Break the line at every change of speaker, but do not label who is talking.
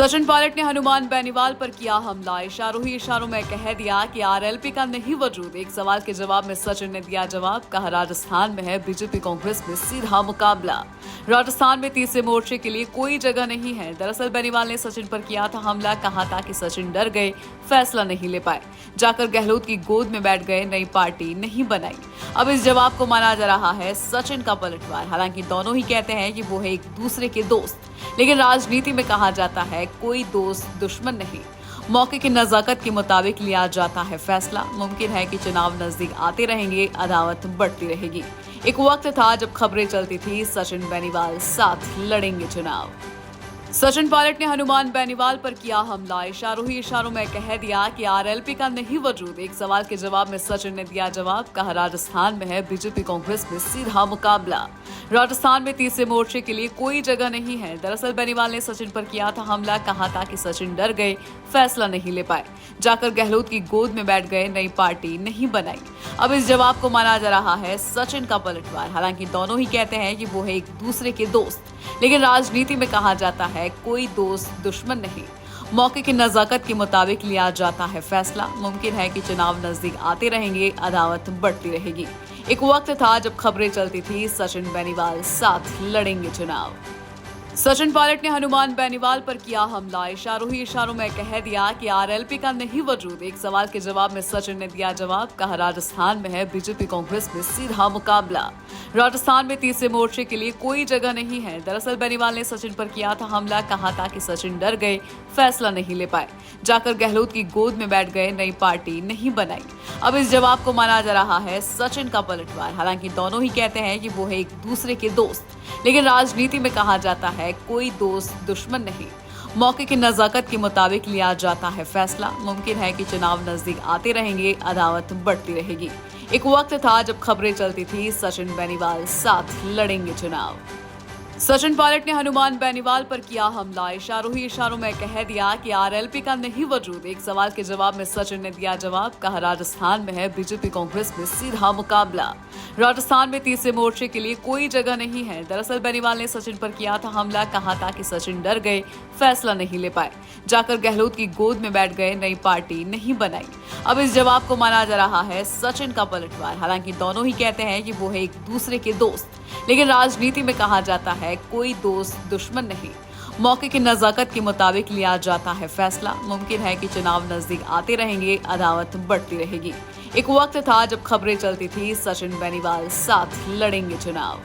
सचिन पायलट ने हनुमान बेनीवाल पर किया हमला। इशारों ही इशारों में कह दिया कि आरएलपी का नहीं वजूद। एक सवाल के जवाब में सचिन ने दिया जवाब, कहा राजस्थान में है बीजेपी कांग्रेस में सीधा मुकाबला। राजस्थान में तीसरे मोर्चे के लिए कोई जगह नहीं है। दरअसल बेनीवाल ने सचिन पर किया था हमला। कहा था कि सचिन डर गए, फैसला नहीं ले पाए, जाकर गहलोत की गोद में बैठ गए, नई पार्टी नहीं बनाई। अब इस जवाब को माना जा रहा है सचिन का पलटवार। हालांकि दोनों ही कहते हैं कि वो है एक दूसरे के दोस्त, लेकिन राजनीति में कहा जाता है कोई दोस्त दुश्मन नहीं। मौके की नजाकत के मुताबिक लिया जाता है फैसला। मुमकिन है कि चुनाव नजदीक आते रहेंगे, अदावत बढ़ती रहेगी। एक वक्त था जब खबरें चलती थी सचिन बेनीवाल साथ लड़ेंगे चुनाव। सचिन पायलट ने हनुमान बेनीवाल पर किया हमला। इशारों ही इशारों में कह दिया कि आरएलपी का नहीं वजूद। एक सवाल के जवाब में सचिन ने दिया जवाब, कहा राजस्थान में है बीजेपी कांग्रेस में सीधा मुकाबला। राजस्थान में तीसरे मोर्चे के लिए कोई जगह नहीं है। दरअसल बेनीवाल ने सचिन पर किया था हमला। कहा था कि सचिन डर गए, फैसला नहीं ले पाए, जाकर गहलोत की गोद में बैठ गए, नई पार्टी नहीं बनाई। अब इस जवाब को माना जा रहा है सचिन का पलटवार। हालांकि दोनों ही कहते हैं कि वो है एक दूसरे के दोस्त, लेकिन राजनीति में कहा जाता है कोई दोस्त दुश्मन नहीं। मौके की नजाकत के मुताबिक लिया जाता है फैसला। मुमकिन है कि चुनाव नजदीक आते रहेंगे, अदावत बढ़ती रहेगी। एक वक्त था जब खबरें चलती थी सचिन बेनीवाल साथ लड़ेंगे चुनाव। सचिन पायलट ने हनुमान बेनीवाल पर किया हमला। इशारों ही इशारों में कह दिया कि आरएलपी का नहीं वजूद। एक सवाल के जवाब में सचिन ने दिया जवाब, कहा राजस्थान में है बीजेपी कांग्रेस में सीधा मुकाबला। राजस्थान में तीसरे मोर्चे के लिए कोई जगह नहीं है। दरअसल बेनीवाल ने सचिन पर किया था हमला। कहा था कि सचिन डर गए, फैसला नहीं ले पाए, जाकर गहलोत की गोद में बैठ गए, नई पार्टी नहीं बनाई। अब इस जवाब को माना जा रहा है सचिन का पलटवार। हालांकि दोनों ही कहते हैं कि वो है एक दूसरे के दोस्त, लेकिन राजनीति में कहा जाता है कोई दोस्त दुश्मन नहीं। मौके की नजाकत के मुताबिक लिया जाता है फैसला। मुमकिन है कि चुनाव नजदीक आते रहेंगे, अदावत बढ़ती रहेगी। एक वक्त था जब खबरें चलती थी सचिन बेनीवाल साथ लड़ेंगे चुनाव। सचिन पायलट ने हनुमान बेनीवाल पर किया हमला। इशारों ही इशारों में कह दिया कि आरएलपी का नहीं वजूद। एक सवाल के जवाब में सचिन ने दिया जवाब, कहा राजस्थान में है बीजेपी कांग्रेस में सीधा मुकाबला। राजस्थान में तीसरे मोर्चे के लिए कोई जगह नहीं है। दरअसल बेनीवाल ने सचिन पर किया था हमला। कहा था कि सचिन डर गए, फैसला नहीं ले पाए, जाकर गहलोत की गोद में बैठ गए, नई पार्टी नहीं बनाई। अब इस जवाब को माना जा रहा है सचिन का पलटवार। हालांकि दोनों ही कहते हैं कि वो है एक दूसरे के दोस्त, लेकिन राजनीति में कहा जाता है कोई दोस्त दुश्मन नहीं। मौके की नजाकत के मुताबिक लिया जाता है फैसला। मुमकिन है कि चुनाव नजदीक आते रहेंगे, अदावत बढ़ती रहेगी। एक वक्त था जब खबरें चलती थी सचिन बेनीवाल साथ लड़ेंगे चुनाव।